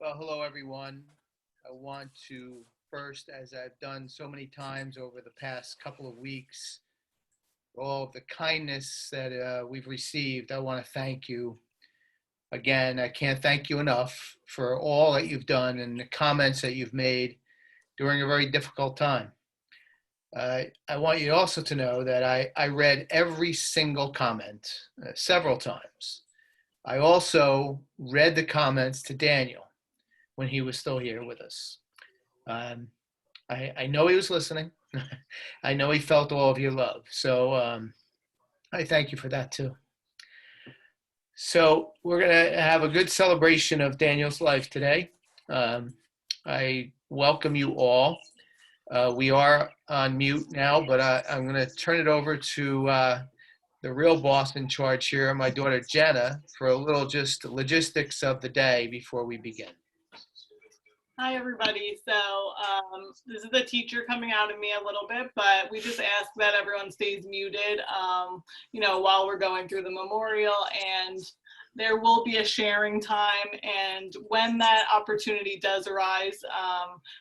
Well, hello, everyone. I want to first, as I've done so many times over the past couple of weeks, all of the kindness that we've received, I want to thank you. Again, I can't thank you enough for all that you've done and the comments that you've made during a very difficult time. I want you also to know that I read every single comment several times. I also read the comments to Daniel when he was still here with us. Um, I know he was listening. I know he felt all of your love. So I thank you for that too. So we're going to have a good celebration of Daniel's life today. Um, I welcome you all. We are on mute now, but I'm going to turn it over to the real boss in charge here, my daughter Jenna, for a little just logistics of the day before we begin. Hi, everybody. So this is the teacher coming out of me a little bit, but we just ask that everyone stays muted, while we're going through the memorial, and there will be a sharing time. And when that opportunity does arise,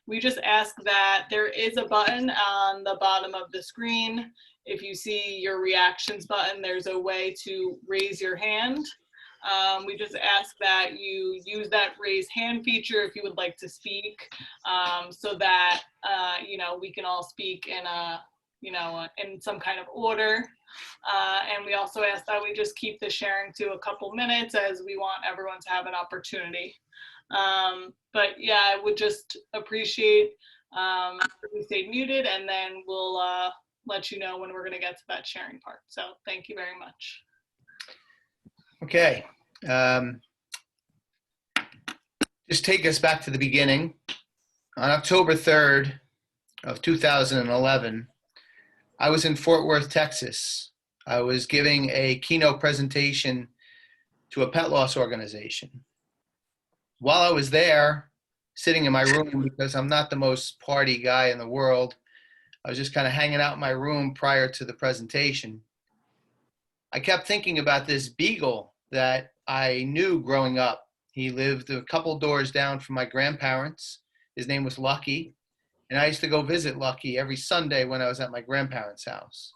we just ask that there is a button on the bottom of the screen. If you see your reactions button, there's a way to raise your hand. We just ask that you use that raise hand feature if you would like to speak, so that we can all speak in in some kind of order. And we also ask that we just keep the sharing to a couple minutes, as we want everyone to have an opportunity. But yeah, I would just appreciate if we stayed muted, and then we'll let you know when we're going to get to that sharing part. So thank you very much. Okay. Just take us back to the beginning. On October 3rd of 2011, I was in Fort Worth, Texas. I was giving a keynote presentation to a pet loss organization. While I was there, sitting in my room, because I'm not the most party guy in the world, I was just kind of hanging out in my room prior to the presentation. I kept thinking about this beagle that I knew growing up. He lived a couple doors down from my grandparents. His name was Lucky, and I used to go visit Lucky every Sunday when I was at my grandparents' house.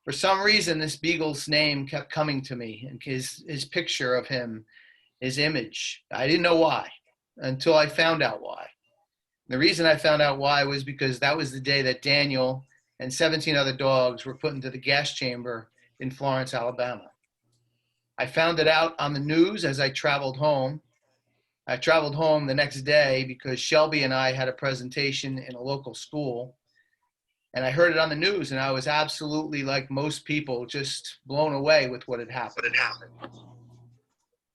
For some reason, this beagle's name kept coming to me, and his picture of him, his image. I didn't know why until I found out why. The reason I found out why was because that was the day that Daniel and 17 other dogs were put into the gas chamber in Florence, Alabama. I found it out on the news as I traveled home. I traveled home the next day because Shelby and I had a presentation in a local school, and I heard it on the news, and I was absolutely, like most people, just blown away with what had happened.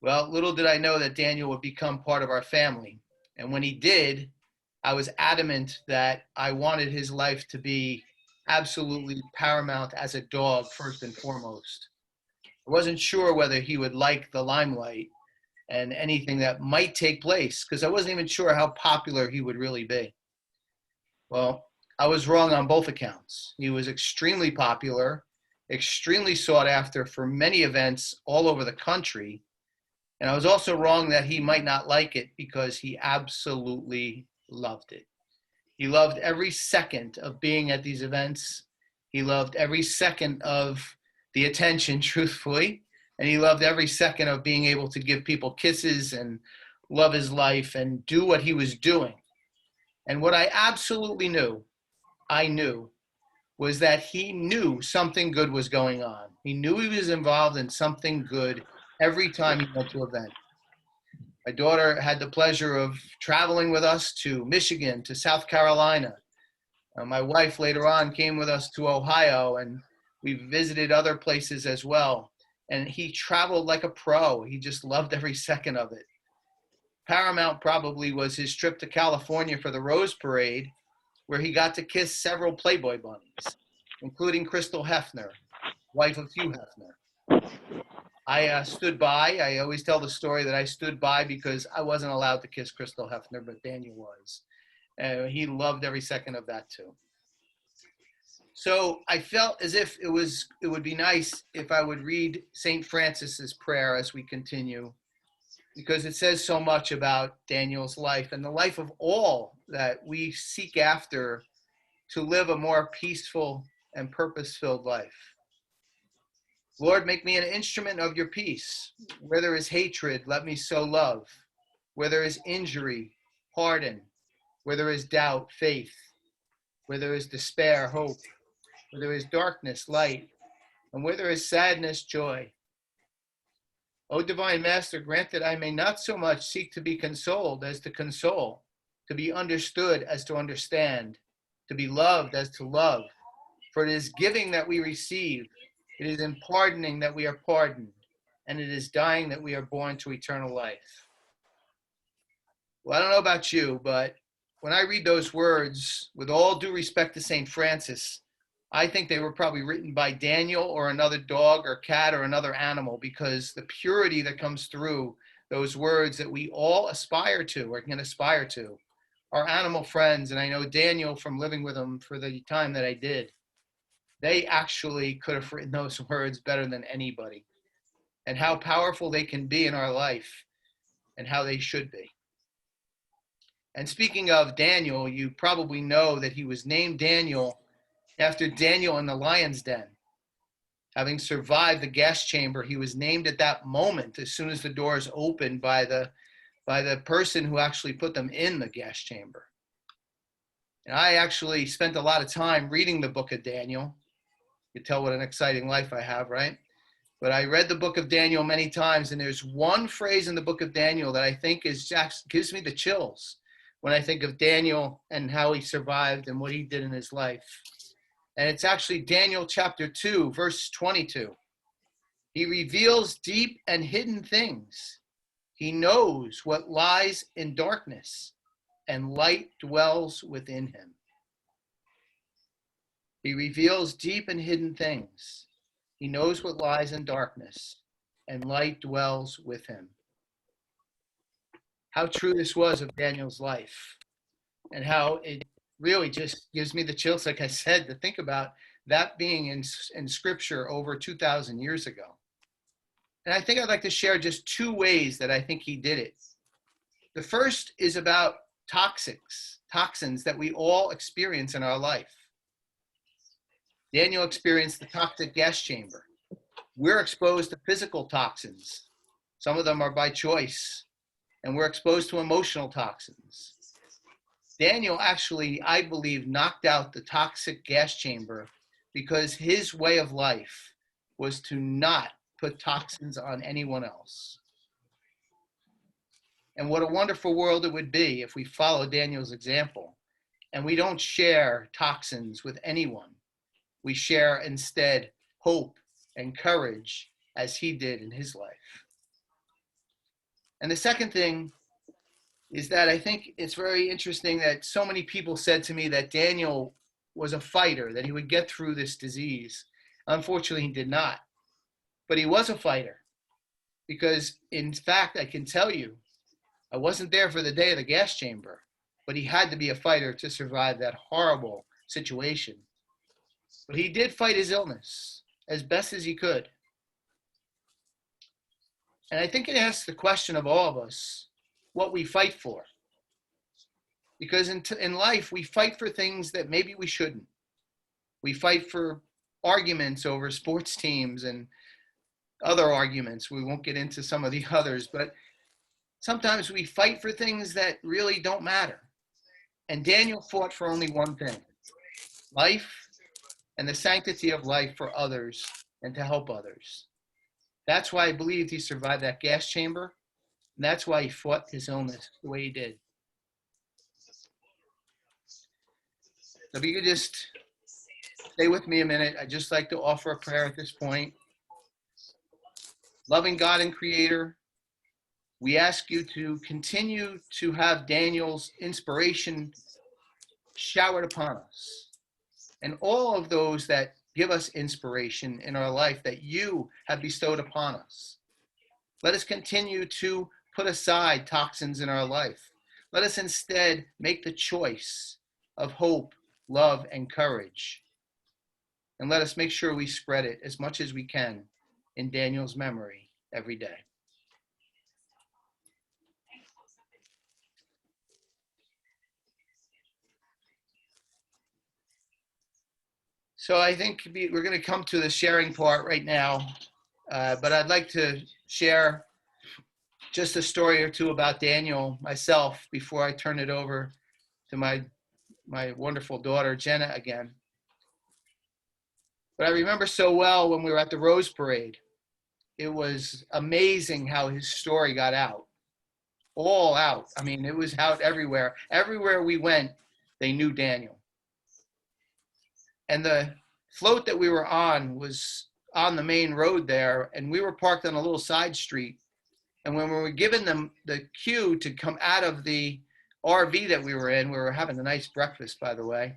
Well, little did I know that Daniel would become part of our family. And when he did, I was adamant that I wanted his life to be absolutely paramount as a dog, first and foremost. I wasn't sure whether he would like the limelight and anything that might take place, because I wasn't even sure how popular he would really be. Well, I was wrong on both accounts. He was extremely popular, extremely sought after for many events all over the country. And I was also wrong that he might not like it, because he absolutely loved it. He loved every second of being at these events. He loved every second of the attention, truthfully. And he loved every second of being able to give people kisses and love his life and do what he was doing. And what I absolutely knew, was that he knew something good was going on. He knew he was involved in something good every time he went to an event. My daughter had the pleasure of traveling with us to Michigan, to South Carolina. My wife later on came with us to Ohio, and we visited other places as well. And he traveled like a pro. He just loved every second of it. Paramount probably was his trip to California for the Rose Parade, where he got to kiss several Playboy bunnies, including Crystal Hefner, wife of Hugh Hefner. I stood by. I always tell the story that I stood by because I wasn't allowed to kiss Crystal Hefner, but Daniel was. He loved every second of that too. So I felt as if it would be nice if I would read St. Francis's prayer as we continue. because it says so much about Daniel's life and the life of all that we seek after to live a more peaceful and purpose-filled life. Lord, make me an instrument of your peace. Where there is hatred, let me sow love. Where there is injury, pardon. Where there is doubt, faith. Where there is despair, hope. Where there is darkness, light. And where there is sadness, joy. O divine Master, grant that I may not so much seek to be consoled as to console, to be understood as to understand, to be loved as to love. For it is giving that we receive, it is in pardoning that we are pardoned, and it is dying that we are born to eternal life. Well, I don't know about you, but when I read those words, with all due respect to St. Francis, I think they were probably written by Daniel or another dog or cat or another animal, because the purity that comes through those words that we all aspire to or can aspire to, our animal friends, and I know Daniel from living with him for the time that I did, they actually could have written those words better than anybody, and how powerful they can be in our life and how they should be. And speaking of Daniel, you probably know that he was named Daniel after Daniel in the lion's den. Having survived the gas chamber, he was named at that moment as soon as the doors opened by the person who actually put them in the gas chamber. And I actually spent a lot of time reading the book of Daniel. You can tell what an exciting life I have, right? But I read the book of Daniel many times, and there's one phrase in the book of Daniel that I think gives me the chills when I think of Daniel and how he survived and what he did in his life. And it's actually Daniel chapter 2, verse 22. He reveals deep and hidden things. He knows what lies in darkness, and light dwells within him. He reveals deep and hidden things. He knows what lies in darkness, and light dwells with him. How true this was of Daniel's life, and how it really just gives me the chills, like I said, to think about that being in Scripture over 2,000 years ago. And I think I'd like to share just two ways that I think he did it. The first is about toxins that we all experience in our life. Daniel experienced the toxic gas chamber. We're exposed to physical toxins. Some of them are by choice, and we're exposed to emotional toxins. Daniel actually, I believe, knocked out the toxic gas chamber because his way of life was to not put toxins on anyone else. And what a wonderful world it would be if we follow Daniel's example and we don't share toxins with anyone. We share instead hope and courage as he did in his life. And the second thing is that I think it's very interesting that so many people said to me that Daniel was a fighter, that he would get through this disease. Unfortunately, he did not. But he was a fighter, because in fact, I can tell you, I wasn't there for the day of the gas chamber, but he had to be a fighter to survive that horrible situation. But he did fight his illness as best as he could. And I think it asks the question of all of us, what we fight for. Because in life, we fight for things that maybe we shouldn't. We fight for arguments over sports teams and other arguments. We won't get into some of the others, but sometimes we fight for things that really don't matter. And Daniel fought for only one thing: life and the sanctity of life for others and to help others. That's why I believed he survived that gas chamber. And that's why he fought his illness the way he did. So if you could just stay with me a minute, I'd just like to offer a prayer at this point. Loving God and Creator, we ask you to continue to have Daniel's inspiration showered upon us, and all of those that give us inspiration in our life that you have bestowed upon us. Let us continue to put aside toxins in our life. Let us instead make the choice of hope, love, and courage. And let us make sure we spread it as much as we can in Daniel's memory every day. So I think we're going to come to the sharing part right now, but I'd like to share just a story or two about Daniel myself before I turn it over to my wonderful daughter, Jenna, again. But I remember so well when we were at the Rose Parade. It was amazing how his story got out, all out. I mean, it was out everywhere. Everywhere we went, they knew Daniel. And the float that we were on was on the main road there, and we were parked on a little side street. And when we were given them the cue to come out of the RV that we were in, we were having a nice breakfast, by the way,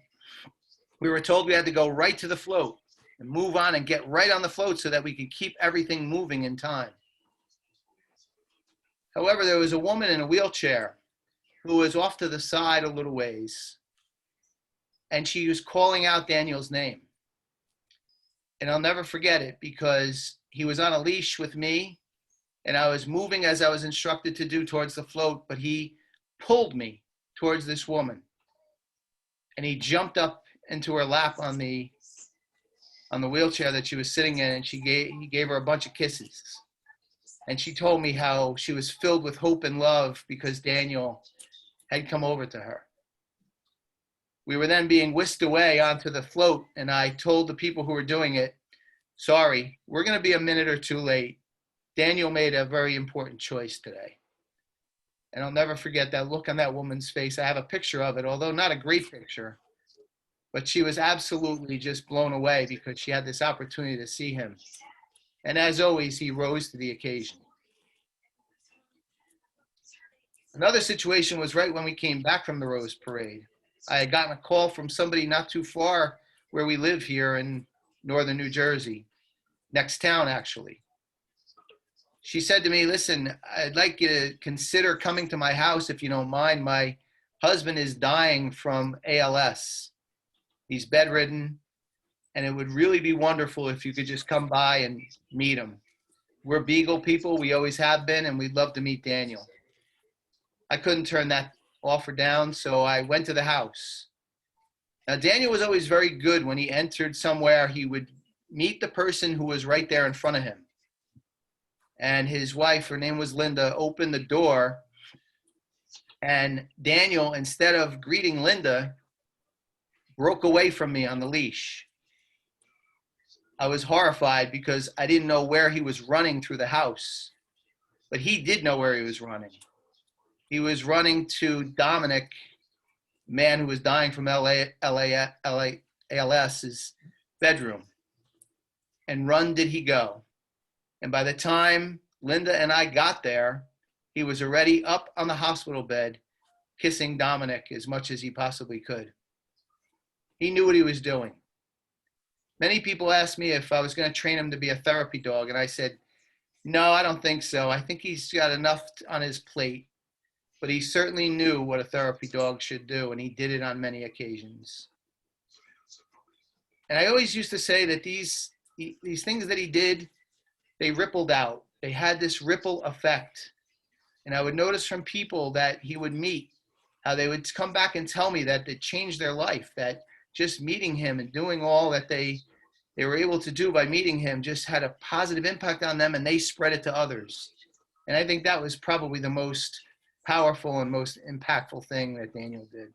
we were told we had to go right to the float and move on and get right on the float so that we could keep everything moving in time. However, there was a woman in a wheelchair who was off to the side a little ways, and she was calling out Daniel's name. And I'll never forget it because he was on a leash with me, and I was moving as I was instructed to do towards the float, but he pulled me towards this woman, and he jumped up into her lap on the wheelchair that she was sitting in, and he gave her a bunch of kisses. And she told me how she was filled with hope and love because Daniel had come over to her. We were then being whisked away onto the float, and I told the people who were doing it, sorry, we're going to be a minute or two late. Daniel made a very important choice today. And I'll never forget that look on that woman's face. I have a picture of it, although not a great picture. But she was absolutely just blown away because she had this opportunity to see him. And as always, he rose to the occasion. Another situation was right when we came back from the Rose Parade. I had gotten a call from somebody not too far where we live here in northern New Jersey, next town actually. She said to me, listen, I'd like you to consider coming to my house if you don't mind. My husband is dying from ALS. He's bedridden, and it would really be wonderful if you could just come by and meet him. We're Beagle people, we always have been, and we'd love to meet Daniel. I couldn't turn that offer down, so I went to the house. Now, Daniel was always very good when he entered somewhere. He would meet the person who was right there in front of him. And his wife, her name was Linda, opened the door, and Daniel, instead of greeting Linda, broke away from me on the leash. I was horrified because I didn't know where he was running through the house, but he did know where he was running. He was running to Dominic, the man who was dying from ALS's bedroom. And run did he go. And by the time Linda and I got there, he was already up on the hospital bed, kissing Dominic as much as he possibly could. He knew what he was doing. Many people asked me if I was going to train him to be a therapy dog, and I said, no, I don't think so. I think he's got enough on his plate, but he certainly knew what a therapy dog should do, and he did it on many occasions. And I always used to say that these things that he did, they rippled out. They had this ripple effect. And I would notice from people that he would meet, how they would come back and tell me that it changed their life, that just meeting him and doing all that they were able to do by meeting him just had a positive impact on them, and they spread it to others. And I think that was probably the most powerful and most impactful thing that Daniel did.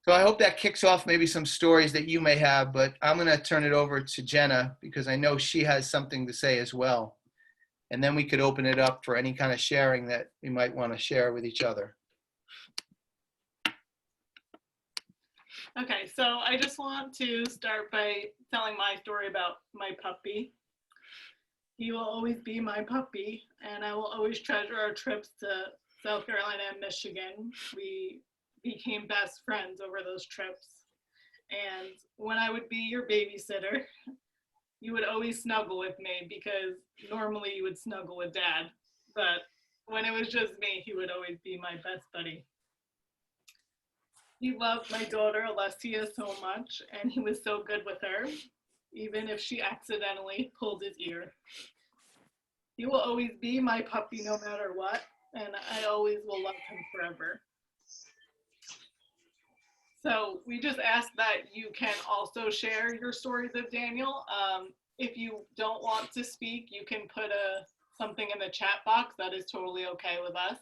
So I hope that kicks off maybe some stories that you may have, but I'm going to turn it over to Jenna because I know she has something to say as well. And then we could open it up for any kind of sharing that we might want to share with each other. Okay, so I just want to start by telling my story about my puppy. He will always be my puppy, and I will always treasure our trips to South Carolina and Michigan. We became best friends over those trips. And when I would be your babysitter, you would always snuggle with me because normally you would snuggle with Dad. But when it was just me, he would always be my best buddy. He loved my daughter, Alessia, so much, and he was so good with her, even if she accidentally pulled his ear. He will always be my puppy no matter what, and I always will love him forever. So we just ask that you can also share your stories of Daniel. If you don't want to speak, you can put something in the chat box. That is totally okay with us.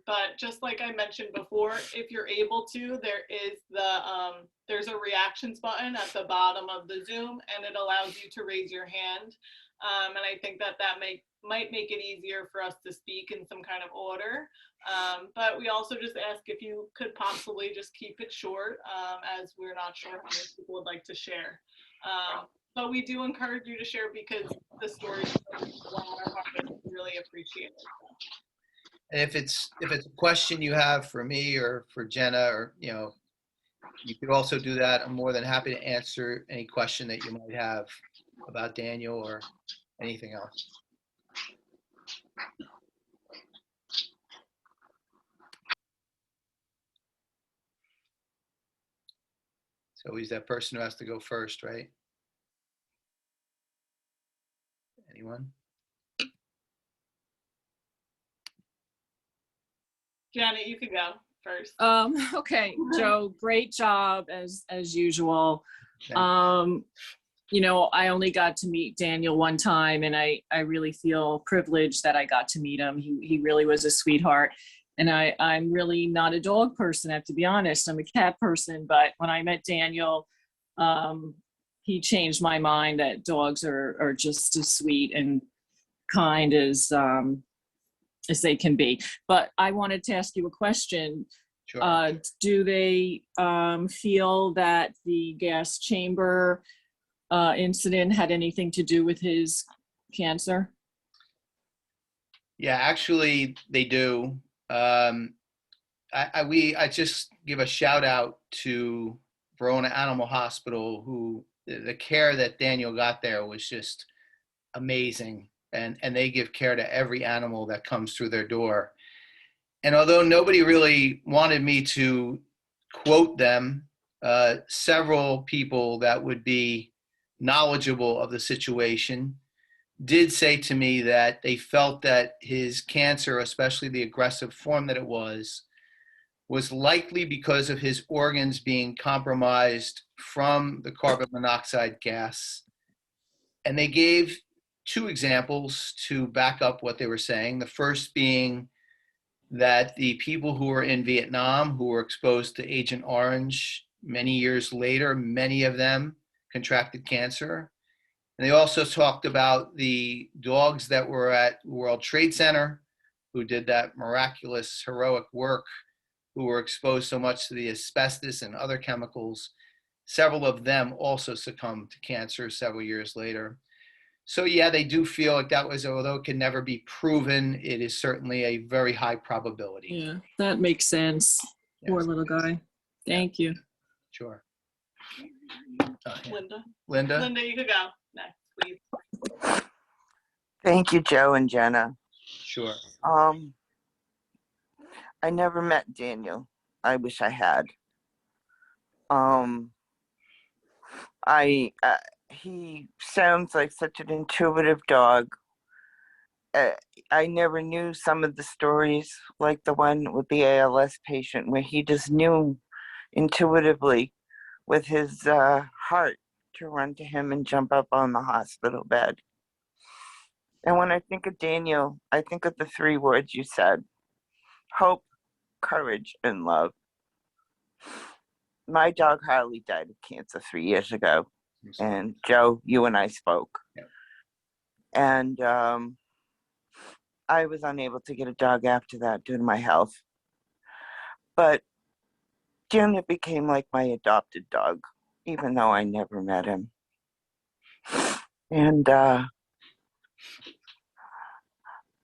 But just like I mentioned before, if you're able to, there's a reactions button at the bottom of the Zoom, and it allows you to raise your hand. And I think that might make it easier for us to speak in some kind of order. But we also just ask if you could possibly just keep it short, as we're not sure how many people would like to share. But we do encourage you to share because the stories really appreciate it. And if it's a question you have for me or for Jenna, or you could also do that. I'm more than happy to answer any question that you might have about Daniel or anything else. So he's that person who has to go first, right? Anyone? Janet, you could go first. Okay, Joe, great job as usual. Thank I only got to meet Daniel one time, and I really feel privileged that I got to meet him. He really was a sweetheart. And I'm really not a dog person, I have to be honest. I'm a cat person, but when I met Daniel, he changed my mind that dogs are just as sweet and kind as they can be. But I wanted to ask you a question. Sure. Do they feel that the gas chamber incident had anything to do with his cancer? Yeah, actually, they do. I just give a shout out to Verona Animal Hospital, who the care that Daniel got there was just amazing, and they give care to every animal that comes through their door. And although nobody really wanted me to quote them, several people that would be knowledgeable of the situation did say to me that they felt that his cancer, especially the aggressive form that it was likely because of his organs being compromised from the carbon monoxide gas. And they gave two examples to back up what they were saying. The first being that the people who were in Vietnam who were exposed to Agent Orange many years later, many of them contracted cancer. And they also talked about the dogs that were at World Trade Center who did that miraculous, heroic work, who were exposed so much to the asbestos and other chemicals. Several of them also succumbed to cancer several years later. So yeah, they do feel like that was, although it can never be proven, it is certainly a very high probability. Yeah, that makes sense. Yes. Poor little guy. Thank you. Sure. Linda. Linda, You could go next, please. Thank you, Joe and Jenna. sure. I never met Daniel. I wish I had. He sounds like such an intuitive dog. I never knew some of the stories, like the one with the ALS patient, where he just knew intuitively with his heart to run to him and jump up on the hospital bed. And when I think of Daniel, I think of the three words you said: hope, courage, and love. My dog Harley died of cancer 3 years ago, and Joe, you and I spoke. Yep. And I was unable to get a dog after that due to my health. But Junior became like my adopted dog, even though I never met him. And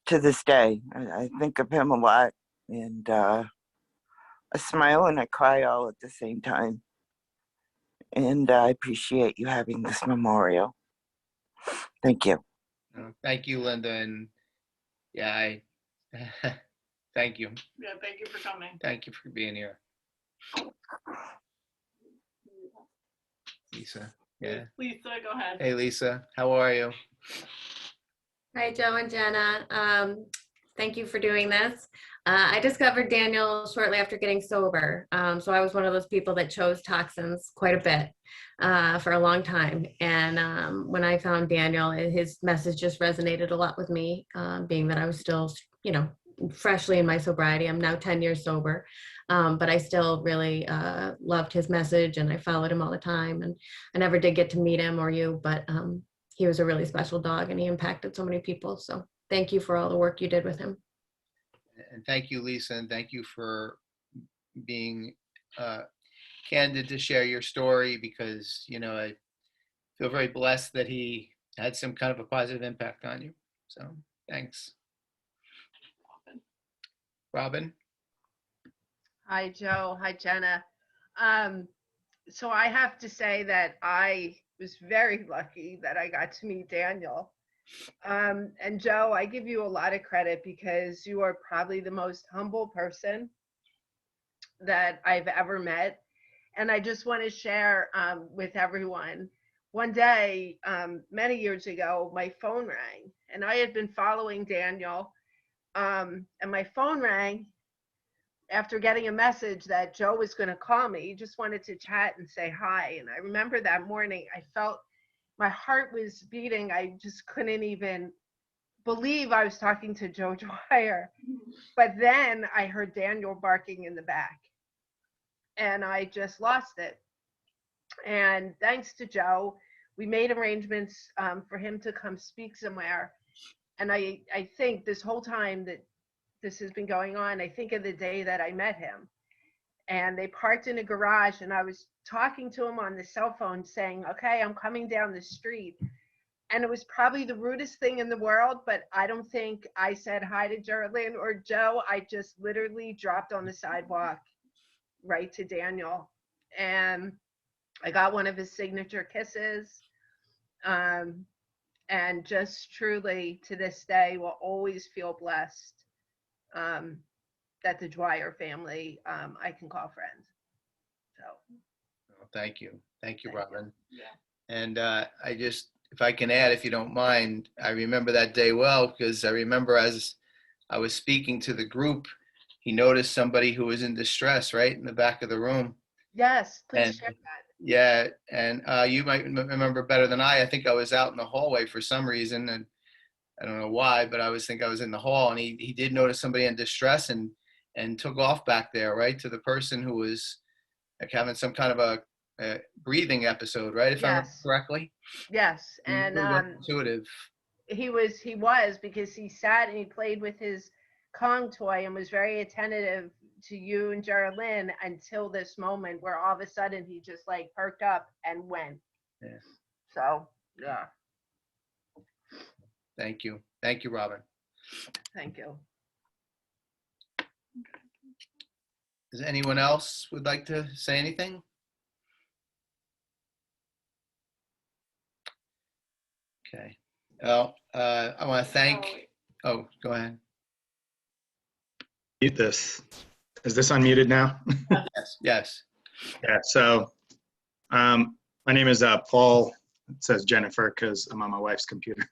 to this day, I think of him a lot, and I smile and I cry all at the same time. And I appreciate you having this memorial. Thank you. Thank you, Linda. And yeah, thank you. Yeah, thank you for coming. Thank you for being here. Lisa. Yeah. Lisa, go ahead. Hey, Lisa. How are you? Hi, Joe and Jenna. Thank you for doing this. I discovered Daniel shortly after getting sober. So I was one of those people that chose toxins quite a bit for a long time. And when I found Daniel, his message just resonated a lot with me, being that I was still, freshly in my sobriety. I'm now 10 years sober. But I still really loved his message, and I followed him all the time. And I never did get to meet him or you, but he was a really special dog, and he impacted so many people. So thank you for all the work you did with him. And thank you, Lisa, and thank you for being candid to share your story, because, I feel very blessed that he had some kind of a positive impact on you. So thanks. Robin? Hi, Joe. Hi, Jenna. So I have to say that I was very lucky that I got to meet Daniel. And Joe, I give you a lot of credit because you are probably the most humble person that I've ever met. And I just want to share with everyone. One day, many years ago, my phone rang, and I had been following Daniel, and my phone rang after getting a message that Joe was going to call me. He just wanted to chat and say hi. And I remember that morning, I felt my heart was beating. I just couldn't even believe I was talking to Joe Dwyer. But then I heard Daniel barking in the back, and I just lost it. And thanks to Joe, we made arrangements for him to come speak somewhere. And I think this whole time that this has been going on, I think of the day that I met him. And they parked in a garage, and I was talking to him on the cell phone saying, okay, I'm coming down the street. And it was probably the rudest thing in the world, but I don't think I said hi to Geraldine or Joe. I just literally dropped on the sidewalk right to Daniel. And I got one of his signature kisses. And just truly to this day will always feel blessed that the Dwyer family I can call friends. So Thank you. Thank you, Thank you. Robin. Yeah. And if I can add, if you don't mind, I remember that day well, because I remember as I was speaking to the group, he noticed somebody who was in distress right in the back of the room. yes, please And share that. yeah, and you might remember better than I. I think I was out in the hallway for some reason, and I don't know why, but I think I was in the hall, and he did notice somebody in distress and took off back there, right, to the person who was like having some kind of a breathing episode, right, if I remember Yes. correctly. Yes, He and really was intuitive. he was because he sat and he played with his Kong toy and was very attentive to you and Geraldine until this moment where all of a sudden he just like perked up and went. Yeah. So yeah, Thank you. Thank you, Robin. thank you. Does anyone else would like to say anything? Okay. Well, I want to thank. Oh, go ahead. Mute this. Is this unmuted now? Yes. Yes. Yeah. So, my name is Paul. It says Jennifer because I'm on my wife's computer.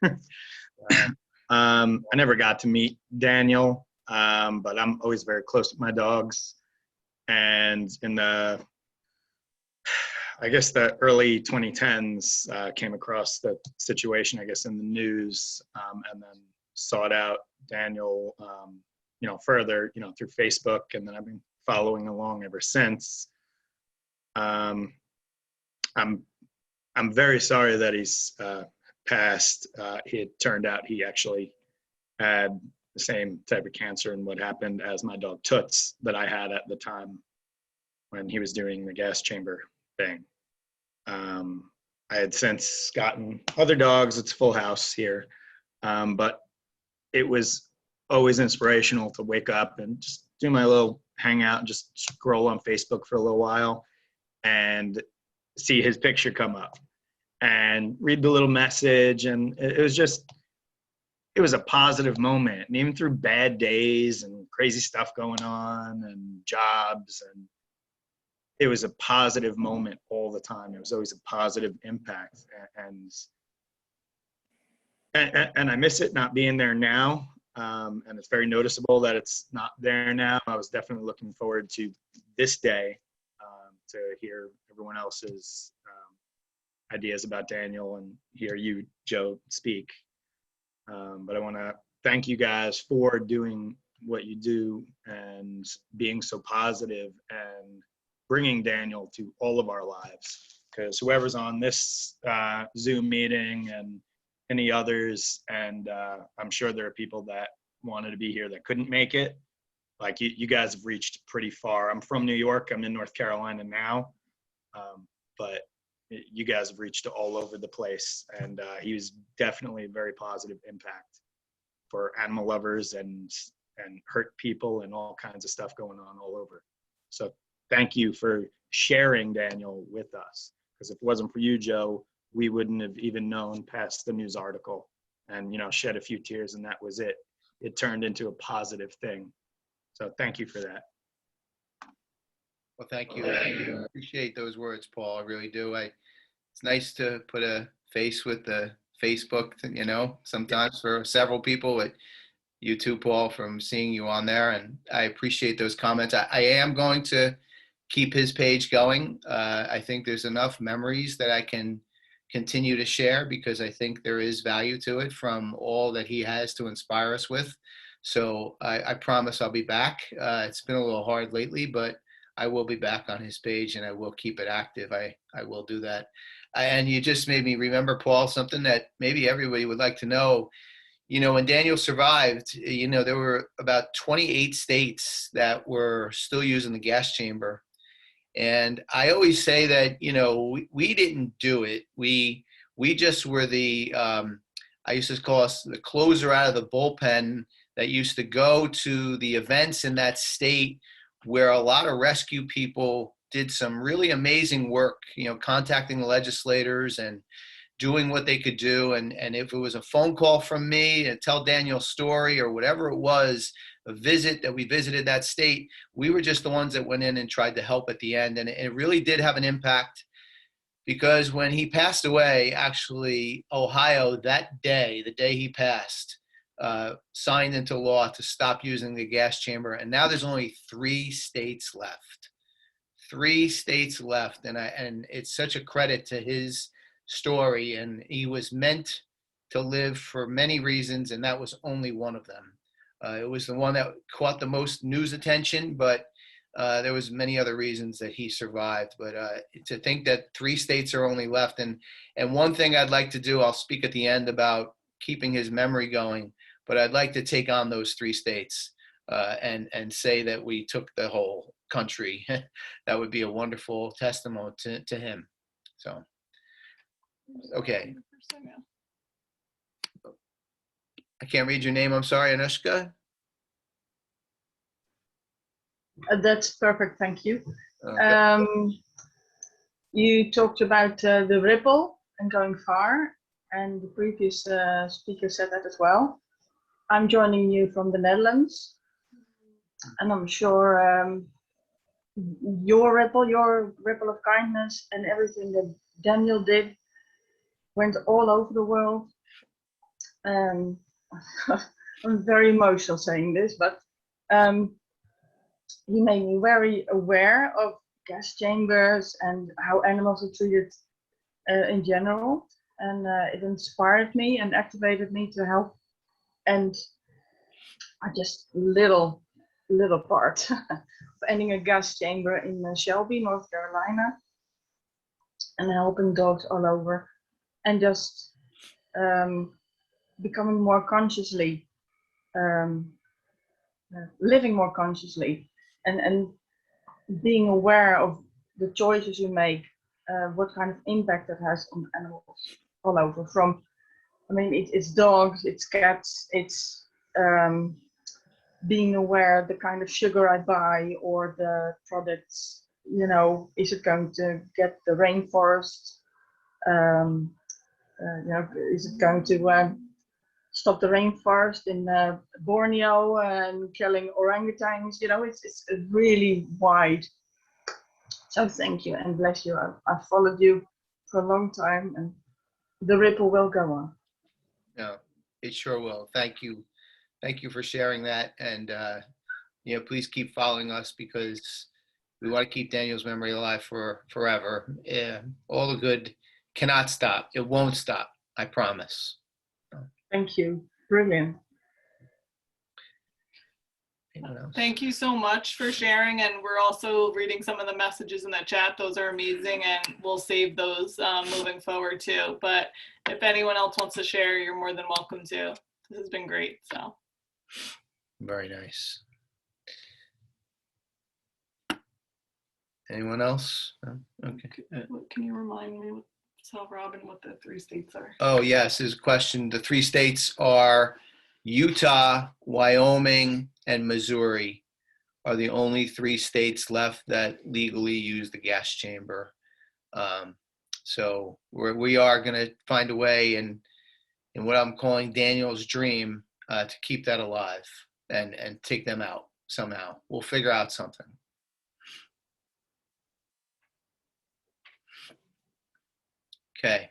I never got to meet Daniel, but I'm always very close to my dogs. And in the, I guess the early 2010s, came across the situation, I guess, in the news, and then sought out Daniel, further, through Facebook, and then I've been following along ever since. I'm very sorry that he's passed. It turned out he actually had the same type of cancer and what happened as my dog Toots that I had at the time when he was doing the gas chamber thing. I had since gotten other dogs. It's a full house here, but it was always inspirational to wake up and just do my little hangout and just scroll on Facebook for a little while and see his picture come up and read the little message. And it was a positive moment. And even through bad days and crazy stuff going on and jobs, and it was a positive moment all the time. It was always a positive impact. And I miss it not being there now. and it's very noticeable that it's not there now. I was definitely looking forward to this day to hear everyone else's ideas about Daniel and hear you, Joe, speak. But I want to thank you guys for doing what you do and being so positive and bringing Daniel to all of our lives. Because whoever's on this Zoom meeting and any others, and I'm sure there are people that wanted to be here that couldn't make it. Like you guys have reached pretty far. I'm from New York. I'm in North Carolina now, but you guys have reached all over the place, and he was definitely a very positive impact for animal lovers and hurt people and all kinds of stuff going on all over. So thank you for sharing Daniel with us, because if it wasn't for you, Joe, we wouldn't have even known past the news article and, shed a few tears, and that was it. It turned into a positive thing. So thank you for that. Well, thank you. I appreciate those words, Paul. I really do. It's nice to put a face with the Facebook, sometimes for several people, but you too, Paul, from seeing you on there. And I appreciate those comments. I am going to keep his page going. I think there's enough memories that I can continue to share, because I think there is value to it from all that he has to inspire us with. So I promise I'll be back. It's been a little hard lately, but I will be back on his page and I will keep it active. I will do that. And you just made me remember, Paul, something that maybe everybody would like to know. When Daniel survived, there were about 28 states that were still using the gas chamber. And I always say that, we didn't do it. We just were I used to call us the closer out of the bullpen that used to go to the events in that state where a lot of rescue people did some really amazing work, contacting the legislators and doing what they could do. And if it was a phone call from me to tell Daniel's story or whatever it was, a visit that we visited that state, we were just the ones that went in and tried to help at the end. And it really did have an impact, because when he passed away, actually, Ohio, that day, the day he passed, signed into law to stop using the gas chamber. And now there's only 3 states left. 3 states left. And it's such a credit to his story. And he was meant to live for many reasons, and that was only one of them. It was the one that caught the most news attention, but there was many other reasons that he survived. But to think that 3 states are only left, and one thing I'd like to do, I'll speak at the end about keeping his memory going, but I'd like to take on those 3 states and say that we took the whole country. That would be a wonderful testimony to him. So, okay. I can't read your name. I'm sorry, Anushka. That's perfect. Thank you. Okay. You talked about the ripple and going far, and the previous speaker said that as well. I'm joining you from the Netherlands, and I'm sure your ripple of kindness and everything that Daniel did went all over the world. I'm very emotional saying this, but he made me very aware of gas chambers and how animals are treated in general. And it inspired me and activated me to help. And I just little part of ending a gas chamber in Shelby, North Carolina, and helping dogs all over, and just becoming more consciously, living more consciously, and being aware of the choices you make, what kind of impact that has on animals all over. From, it's dogs, it's cats, it's being aware of the kind of sugar I buy or the products. Is it going to get the rainforest? Is it going to stop the rainforest in Borneo and killing orangutans? It's really wide. So thank you and bless you. I've followed you for a long time, and the ripple will go on. No, it sure will. Thank you thank you for sharing that. And, please keep following us because we want to keep Daniel's memory alive for forever. Yeah, all the good cannot stop. It won't stop. I promise. Thank you. Brilliant. Anyone else? Thank you so much for sharing. And we're also reading some of the messages in the chat. Those are amazing. And we'll save those moving forward too. But if anyone else wants to share, you're more than welcome to. This has been great. So. Very nice. Anyone else? No? Okay. Can you remind me, Robin, what the 3 states are? Oh, yes. There's a question. The 3 states are Utah, Wyoming, and Missouri are the only 3 states left that legally use the gas chamber. So we are going to find a way in what I'm calling Daniel's dream to keep that alive and take them out somehow. We'll figure out something. Okay.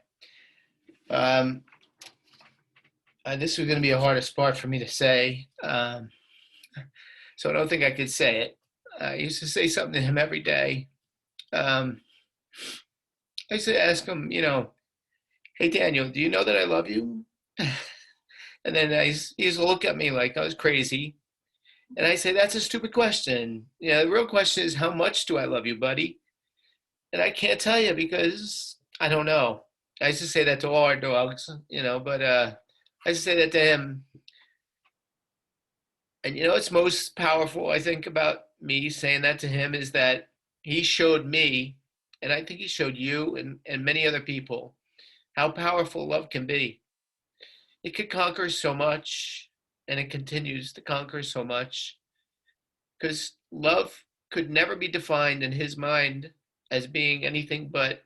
This is going to be the hardest part for me to say. So I don't think I could say it. I used to say something to him every day. I used to ask him, hey, Daniel, do you know that I love you? And then he used to look at me like I was crazy. And I say, that's a stupid question. The real question is, how much do I love you, buddy? And I can't tell you because I don't know. I used to say that to all our dogs, but I used to say that to him. And what's most powerful, I think, about me saying that to him is that he showed me, and I think he showed you and many other people, how powerful love can be. It could conquer so much, and it continues to conquer so much, because love could never be defined in his mind as being anything but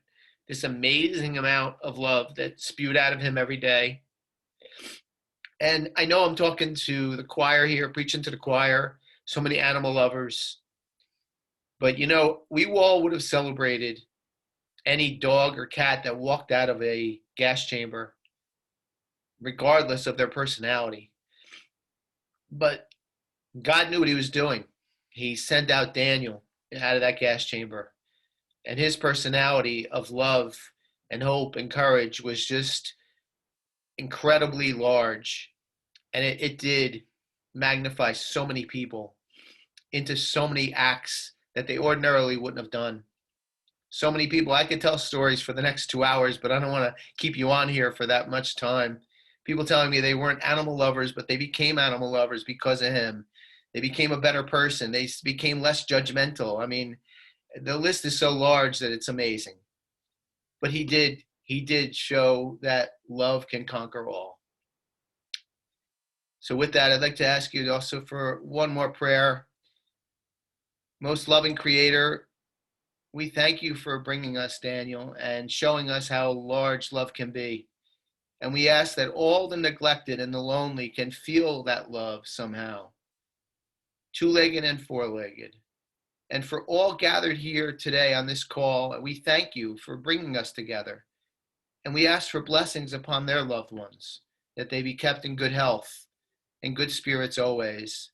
this amazing amount of love that spewed out of him every day. And I know I'm talking to the choir here, preaching to the choir, so many animal lovers. But, we all would have celebrated any dog or cat that walked out of a gas chamber, regardless of their personality. But God knew what he was doing. He sent out Daniel out of that gas chamber. And his personality of love and hope and courage was just incredibly large. And it did magnify so many people into so many acts that they ordinarily wouldn't have done. So many people, I could tell stories for the next 2 hours, but I don't want to keep you on here for that much time. People telling me they weren't animal lovers, but they became animal lovers because of him. They became a better person. They became less judgmental. I mean, the list is so large that it's amazing. But he did show that love can conquer all. So with that, I'd like to ask you also for one more prayer. Most loving Creator, we thank you for bringing us Daniel and showing us how large love can be. And we ask that all the neglected and the lonely can feel that love somehow, 2-legged and 4-legged. And for all gathered here today on this call, we thank you for bringing us together. And we ask for blessings upon their loved ones, that they be kept in good health and good spirits always,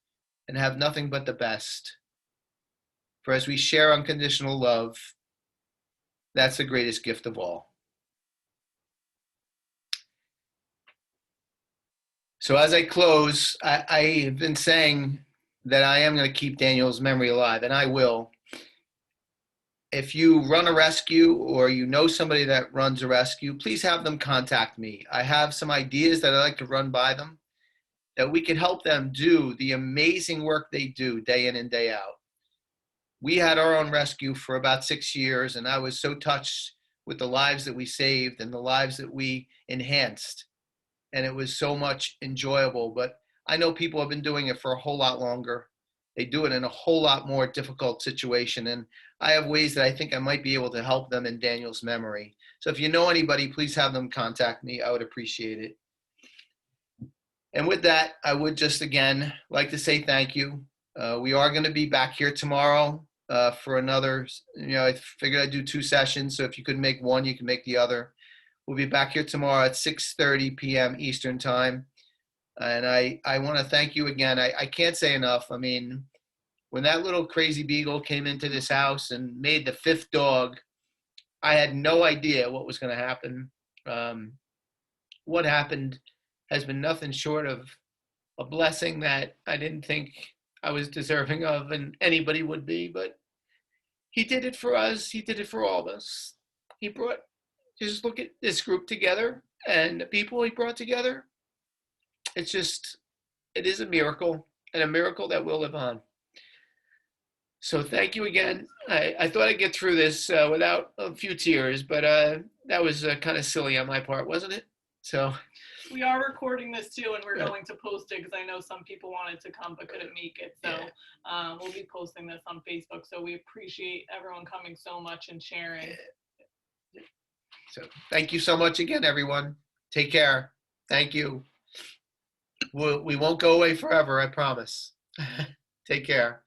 and have nothing but the best. For as we share unconditional love, that's the greatest gift of all. So as I close, I have been saying that I am going to keep Daniel's memory alive, and I will. If you run a rescue or you know somebody that runs a rescue, please have them contact me. I have some ideas that I'd like to run by them, that we can help them do the amazing work they do day in and day out. We had our own rescue for about 6 years, and I was so touched with the lives that we saved and the lives that we enhanced. And it was so much enjoyable. But I know people have been doing it for a whole lot longer. They do it in a whole lot more difficult situation. And I have ways that I think I might be able to help them in Daniel's memory. So if you know anybody, please have them contact me. I would appreciate it. And with that, I would just again like to say thank you. We are going to be back here tomorrow for another, I figured I'd do 2 sessions. So if you could make one, you can make the other. We'll be back here tomorrow at 6:30 p.m. Eastern time. And I want to thank you again. I can't say enough. I mean, when that little crazy beagle came into this house and made the 5th dog, I had no idea what was going to happen. What happened has been nothing short of a blessing that I didn't think I was deserving of, and anybody would be. But he did it for us. He did it for all of us. He brought, just look at this group together and the people he brought together. It's just, it is a miracle, and a miracle that will live on. So thank you again. I thought I'd get through this without a few tears, but that was kind of silly on my part, wasn't it? So We are recording this too, and we're Yeah. going to post it because I know some people wanted to come but couldn't make it. So we'll be posting this on Facebook. So we appreciate everyone coming so much and sharing. So thank you so much again, everyone. Take care. Thank you. We won't go away forever, I promise. Take care.